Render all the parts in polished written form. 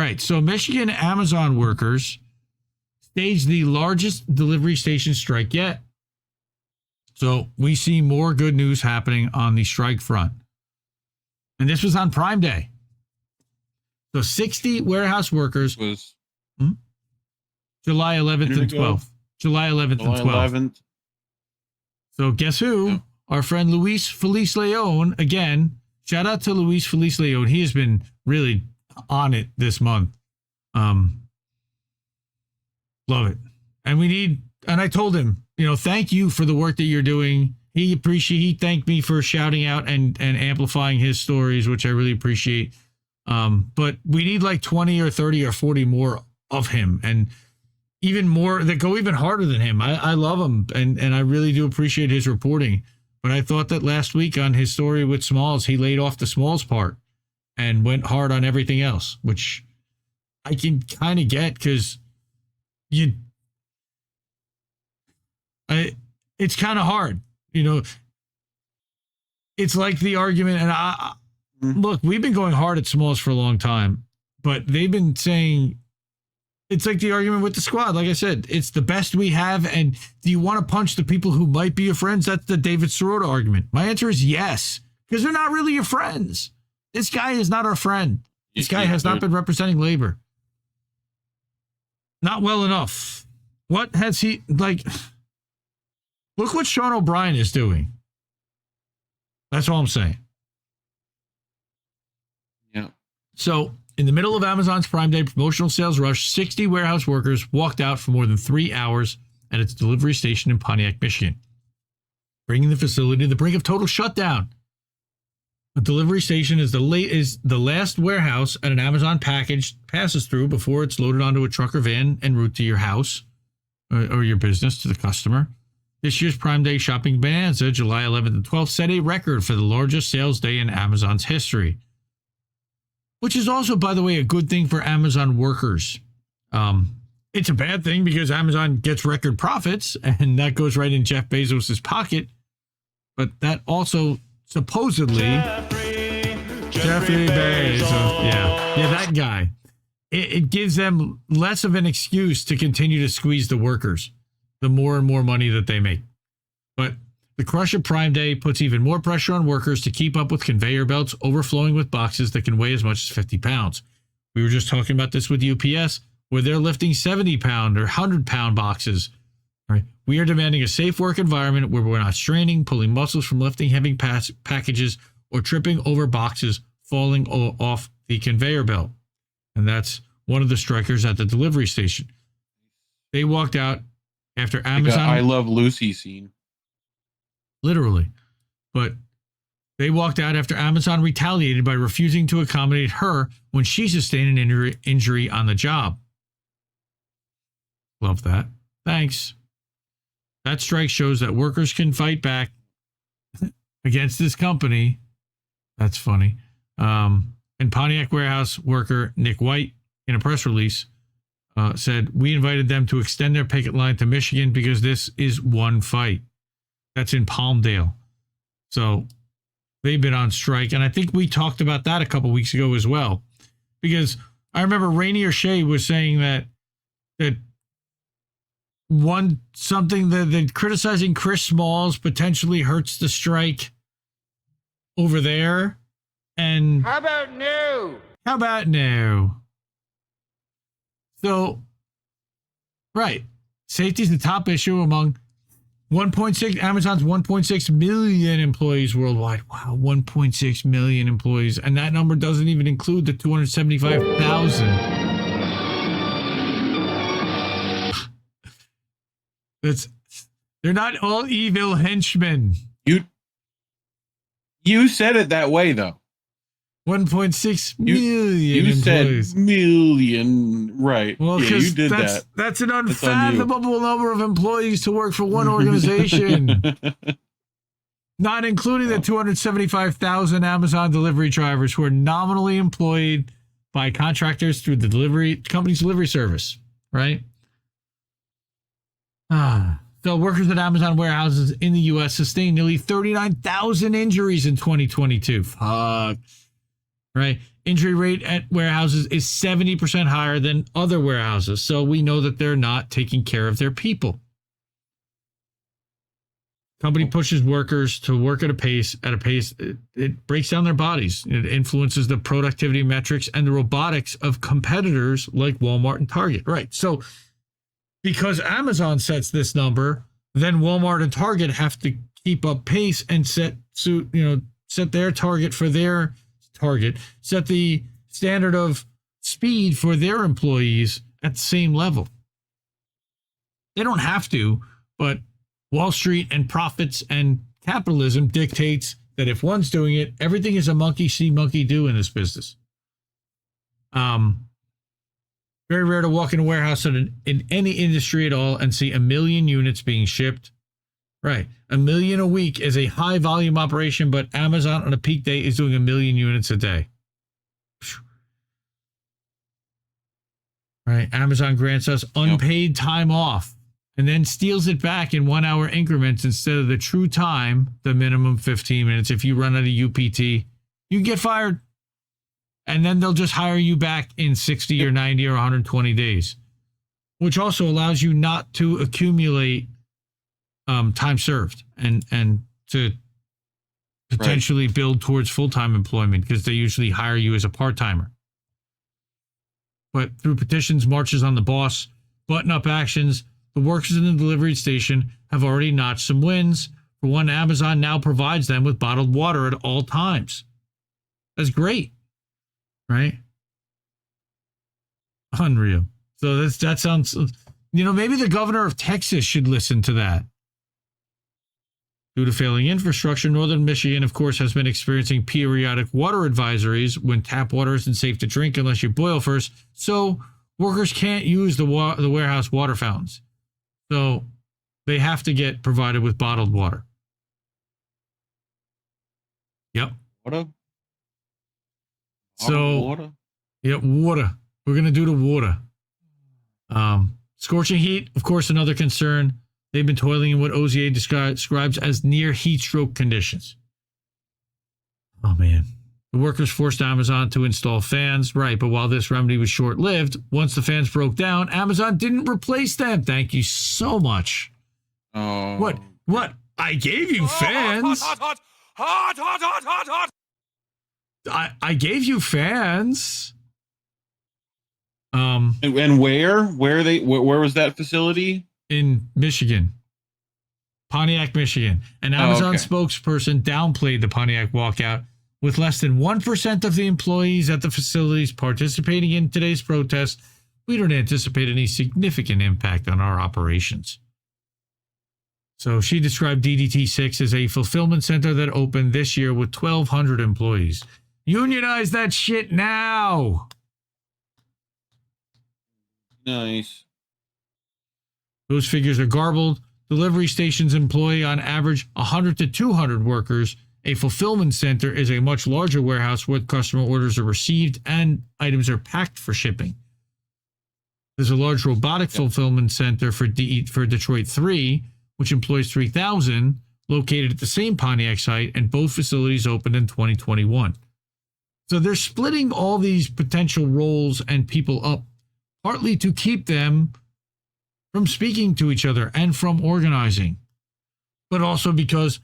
right. So Michigan Amazon workers staged the largest delivery station strike yet. So we see more good news happening on the strike front. And this was on Prime Day. So 60 warehouse workers. Was July 11th and 12th. July 11th and 12th. So guess who? Yeah. Our friend Luis Feliz Leon. Again, shout out to Luis Feliz Leon. He has been really on it this month. Love it. And I told him, thank you for the work that you're doing. He thanked me for shouting out and amplifying his stories, which I really appreciate. But we need like 20 or 30 or 40 more of him, and even more that go even harder than him. I love him, and I really do appreciate his reporting. But I thought that last week on his story with Smalls, he laid off the Smalls part and went hard on everything else, which I can kind of get because it's kind of hard. It's like the argument, and look, we've been going hard at Smalls for a long time, but they've been saying it's like the argument with the squad. Like I said, it's the best we have. And do you want to punch the people who might be your friends? That's the David Sirota argument. My answer is yes, because they're not really your friends. This guy is not our friend. This guy has not been representing labor. Not well enough. What has he, like, look what Sean O'Brien is doing. That's all I'm saying. Yeah. So, in the middle of Amazon's Prime Day promotional sales rush, 60 warehouse workers walked out for more than 3 hours at its delivery station in Pontiac, Michigan, bringing the facility to the brink of total shutdown. The delivery station is the last warehouse an Amazon package passes through before it's loaded onto a truck or van en route to your house or your business to the customer. This year's Prime Day shopping bonanza, July 11th and 12th, set a record for the largest sales day in Amazon's history. Which is also, by the way, a good thing for Amazon workers. It's a bad thing because Amazon gets record profits, and that goes right in Jeff Bezos' pocket. But that also supposedly Jeffrey Bezos. Yeah, that guy. It gives them less of an excuse to continue to squeeze the workers, the more and more money that they make. But the crush of Prime Day puts even more pressure on workers to keep up with conveyor belts overflowing with boxes that can weigh as much as 50 pounds. We were just talking about this with UPS, where they're lifting 70-pound or 100-pound boxes. Right? We are demanding a safe work environment where we're not straining, pulling muscles from lifting heavy packages, or tripping over boxes falling off the conveyor belt. And that's one of the strikers at the delivery station. They walked out after Amazon... I Love Lucy scene. Literally. But they walked out after Amazon retaliated by refusing to accommodate her when she sustained an injury on the job. Love that. Thanks. That strike shows that workers can fight back against this company. That's funny. And Pontiac warehouse worker Nick White, in a press release, said, "We invited them to extend their picket line to Michigan because this is one fight." That's in Palmdale. So they've been on strike. And I think we talked about that a couple weeks ago as well. Because I remember Rainier Shea was saying that criticizing Chris Smalls potentially hurts the strike over there. And how about no? So, right. Safety is the top issue among Amazon's 1.6 million employees worldwide. Wow, 1.6 million employees. And that number doesn't even include the 275,000. They're not all evil henchmen. You said it that way, though. 1.6 million you employees. Said million, right. Well, yeah, you did that. That's an unfathomable number of employees to work for one organization. Not including the 275,000 Amazon delivery drivers who are nominally employed by contractors through the company's delivery service, right? So workers at Amazon warehouses in the U.S. sustained nearly 39,000 injuries in 2022. Fuck. right? Injury rate at warehouses is 70% higher than other warehouses. So we know that they're not taking care of their people. Company pushes workers to work at a pace it breaks down their bodies. It influences the productivity metrics and the robotics of competitors like Walmart and Target. Right. So because Amazon sets this number, then Walmart and Target have to keep up pace and set their target for their target, set the standard of speed for their employees at the same level. They don't have to, but Wall Street and profits and capitalism dictates that if one's doing it, everything is a monkey see, monkey do in this business. Very rare to walk in a warehouse in any industry at all and see 1 million units being shipped. Right. 1 million a week is a high volume operation, but Amazon on a peak day is doing 1 million units a day. Right. Amazon grants us unpaid time off and then steals it back in 1 hour increments instead of the true time, the minimum 15 minutes. If you run out of UPT, you get fired. And then they'll just hire you back in 60 or 90 or 120 days, which also allows you not to accumulate time served and to potentially build towards full-time employment because they usually hire you as a part-timer. But through petitions, marches on the boss, button-up actions, the workers in the delivery station have already notched some wins. For one, Amazon now provides them with bottled water at all times. That's great. Right? Unreal. So that sounds, maybe the governor of Texas should listen to that. Due to failing infrastructure, northern Michigan, of course, has been experiencing periodic water advisories when tap water isn't safe to drink unless you boil first. So workers can't use the warehouse water fountains. So they have to get provided with bottled water. Yep. Water? So, water? Yep, water. We're going to do the water. Scorching heat, of course, another concern. They've been toiling in what OZA describes as near heat stroke conditions. Oh, man. The workers forced Amazon to install fans. Right, but while this remedy was short-lived, once the fans broke down, Amazon didn't replace them. Thank you so much. Oh. What? I gave you fans. Hot. I gave you fans. And where was that facility? In Michigan. Pontiac, Michigan. An Amazon spokesperson downplayed the Pontiac walkout, with less than 1% of the employees at the facilities participating in today's protest. We don't anticipate any significant impact on our operations. So she described DDT6 as a fulfillment center that opened this year with 1,200 employees. Unionize that shit now. Nice. Those figures are garbled. Delivery stations employ on average 100 to 200 workers. A fulfillment center is a much larger warehouse where customer orders are received and items are packed for shipping. There's a large robotic fulfillment center for Detroit 3, which employs 3,000, located at the same Pontiac site, and both facilities opened in 2021. So they're splitting all these potential roles and people up, partly to keep them from speaking to each other and from organizing, but also because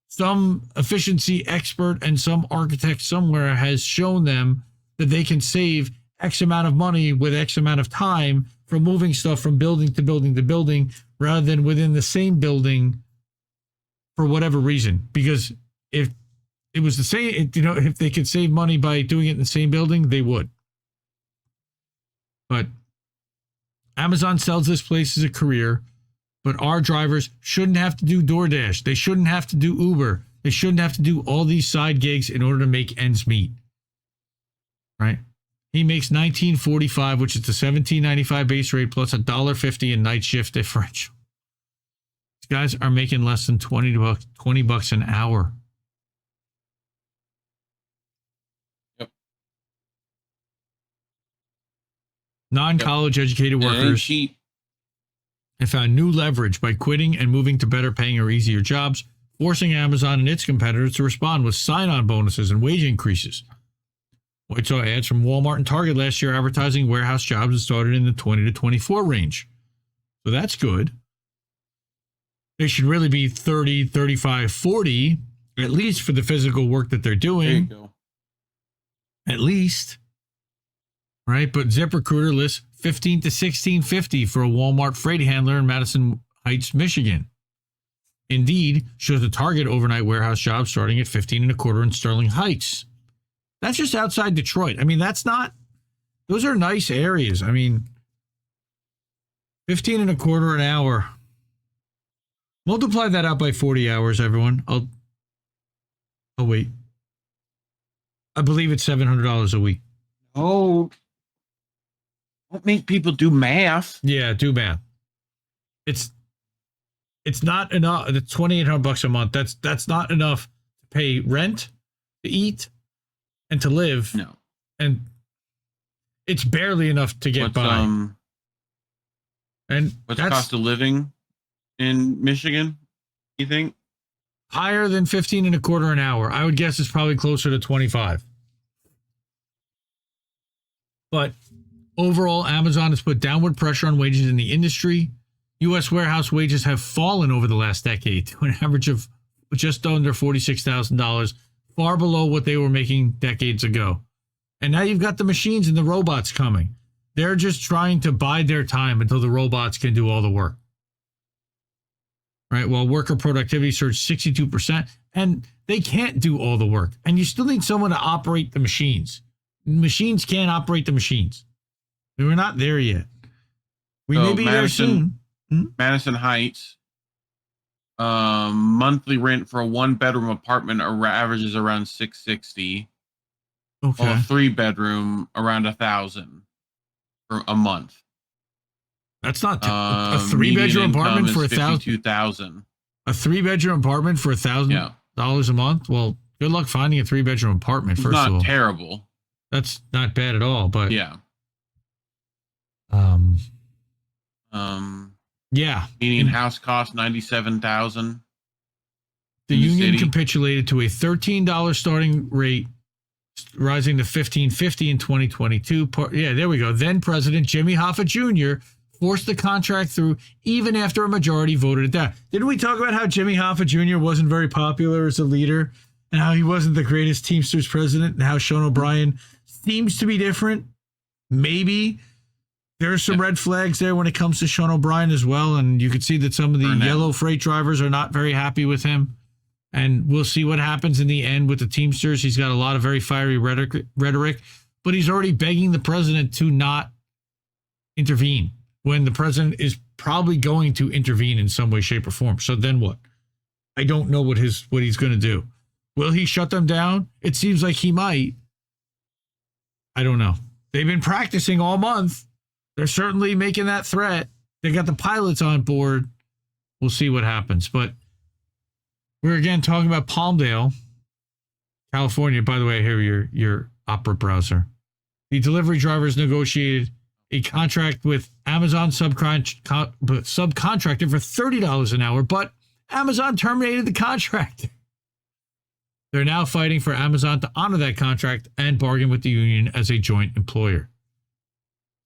some efficiency expert and some architect somewhere has shown them that they can save X amount of money with X amount of time from moving stuff from building to building to building rather than within the same building for whatever reason. Because if it was the same, if they could save money by doing it in the same building, they would. But Amazon sells this place as a career, but our drivers shouldn't have to do DoorDash. They shouldn't have to do Uber. They shouldn't have to do all these side gigs in order to make ends meet. Right? He makes $19.45, which is the $17.95 base rate plus $1.50 in night shift differential. These guys are making less than $20 an hour. Yep. Non-college educated workers have found new leverage by quitting and moving to better paying or easier jobs, forcing Amazon and its competitors to respond with sign-on bonuses and wage increases. White saw ads from Walmart and Target last year advertising warehouse jobs that started in the 20 to 24 range. So that's good. They should really be 30, 35, 40, at least for the physical work that they're doing. There you go. At least. Right? But ZipRecruiter lists 15 to 1650 for a Walmart freight handler in Madison Heights, Michigan. Indeed shows a Target overnight warehouse job starting at 15 and a quarter in Sterling Heights. That's just outside Detroit. I mean, that's not, those are nice areas. I mean, 15 and a quarter an hour. Multiply that out by 40 hours, everyone. Oh, wait. I believe it's $700 a week. Oh, don't make people do math. Yeah, do math. It's not enough. It's $2,800 a month. That's not enough to pay rent, to eat, and to live. No. And it's barely enough to get by. And what's the cost of living in Michigan, you think? Higher than 15 and a quarter an hour. I would guess it's probably closer to 25. But overall, Amazon has put downward pressure on wages in the industry. U.S. warehouse wages have fallen over the last decade to an average of just under $46,000, far below what they were making decades ago. And now you've got the machines and the robots coming. They're just trying to bide their time until the robots can do all the work. Right? While worker productivity surged 62%, and they can't do all the work. And you still need someone to operate the machines. Machines can't operate the machines. We're not there yet. We may be there soon. Madison Heights, monthly rent for a 1-bedroom apartment averages around $660. Okay. While a 3-bedroom around $1,000 for a month. That's not a 3-bedroom apartment for $52,000. A 3-bedroom apartment for $1,000 a month. Well, good luck finding a 3-bedroom apartment. First of all, not terrible. That's not bad at all. But yeah. Yeah. Median house cost $97,000. The union capitulated to a $13 starting rate, rising to $15.50 in 2022. Yeah, there we go. Then President Jimmy Hoffa Jr. forced the contract through even after a majority voted it down. Didn't we talk about how Jimmy Hoffa Jr. wasn't very popular as a leader and how he wasn't the greatest Teamsters president and how Sean O'Brien seems to be different? Maybe. There's some red flags there when it comes to Sean O'Brien as well, and you can see that some of the yellow freight drivers are not very happy with him. And we'll see what happens in the end with the Teamsters. He's got a lot of very fiery rhetoric, but he's already begging the president to not intervene when the president is probably going to intervene in some way, shape, or form. So then what? I don't know what he's going to do. Will he shut them down? It seems like he might. I don't know. They've been practicing all month. They're certainly making that threat. They got the pilots on board. We'll see what happens. But we're again talking about Palmdale, California. By the way, I hear your Opera browser. The delivery drivers negotiated a contract with Amazon subcontractor for $30 an hour, but Amazon terminated the contract. They're now fighting for Amazon to honor that contract and bargain with the union as a joint employer.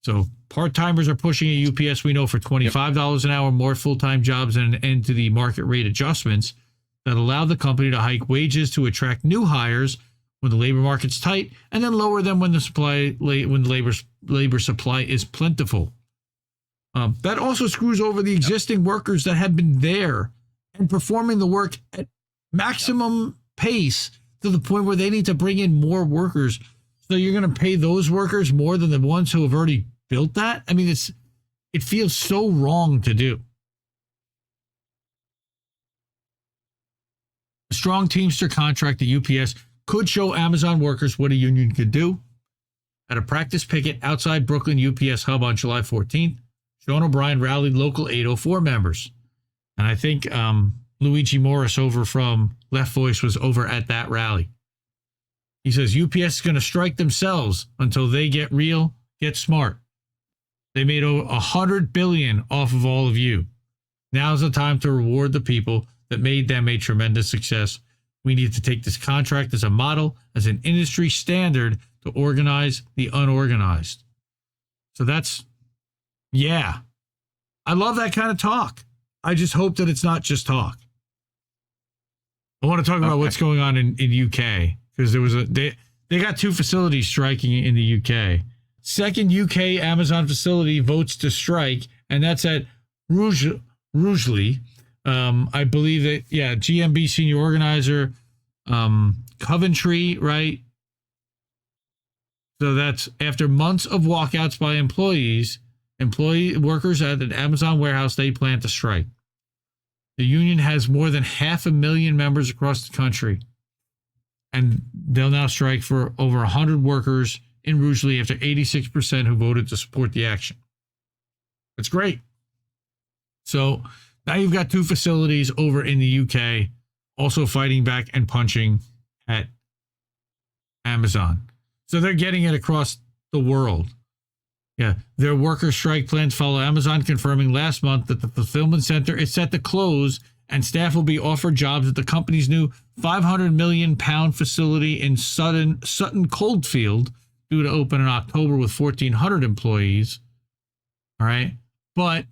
So part-timers are pushing at UPS, we know, for $25 an hour, more full-time jobs, and an end to the market rate adjustments that allow the company to hike wages to attract new hires when the labor market's tight, and then lower them when the labor supply is plentiful. That also screws over the existing workers that have been there and performing the work at maximum pace to the point where they need to bring in more workers. So you're going to pay those workers more than the ones who have already built that? I mean, it feels so wrong to do. A strong Teamster contract at UPS could show Amazon workers what a union could do. At a practice picket outside Brooklyn UPS hub on July 14th, Sean O'Brien rallied local 804 members. And I think Luigi Morris over from Left Voice was over at that rally. He says UPS is going to strike themselves until they get real, get smart. They made $100 billion off of all of you. Now's the time to reward the people that made them a tremendous success. We need to take this contract as a model, as an industry standard to organize the unorganized. So that's, yeah. I love that kind of talk. I just hope that it's not just talk. I want to talk about what's going on in UK, because there was they got 2 facilities striking in the UK. Second UK Amazon facility votes to strike, and that's at Rugeley. I believe that, GMB senior organizer, Coventry, right? So that's after months of walkouts by workers at an Amazon warehouse, they plan to strike. The union has more than 500,000 members across the country, and they'll now strike for over 100 workers in Rugeley after 86% who voted to support the action. That's great. So now you've got 2 facilities over in the UK also fighting back and punching at Amazon. So they're getting it across the world. Yeah, their worker strike plans follow Amazon confirming last month that the fulfillment center is set to close and staff will be offered jobs at the company's new £500 million facility in Sutton Coldfield, due to open in October with 1,400 employees. All right. But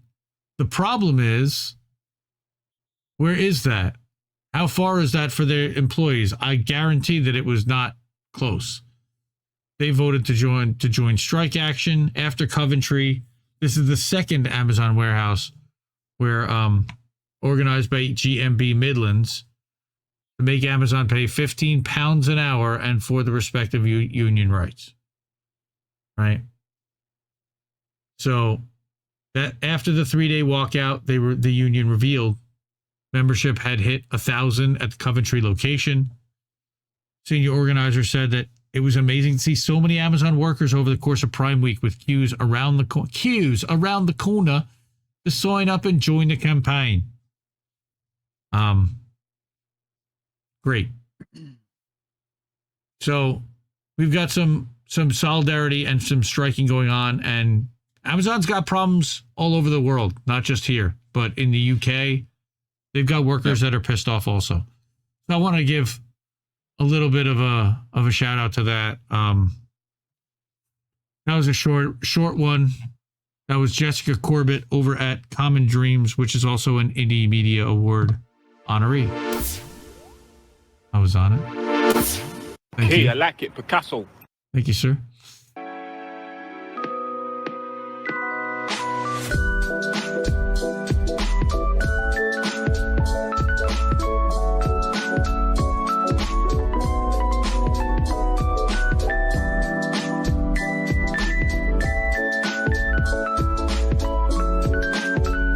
the problem is, where is that? How far is that for their employees? I guarantee that it was not close. They voted to join strike action after Coventry. This is the second Amazon warehouse where organized by GMB Midlands to make Amazon pay £15 an hour and for the respective union rights. Right. So that after the 3-day walkout, the union revealed membership had hit 1,000 at the Coventry location. Senior organizer said that it was amazing to see so many Amazon workers over the course of Prime Week with queues around the corner to sign up and join the campaign. Great. So we've got some solidarity and some striking going on, and Amazon's got problems all over the world, not just here, but in the UK, they've got workers that are pissed off also. So I want to give a little bit of a shout out to that. That was a short one. That was Jessica Corbett over at Common Dreams, which is also an Indie Media Award honoree. I was on it. Thank you. I like it, Picasso. Thank you, sir.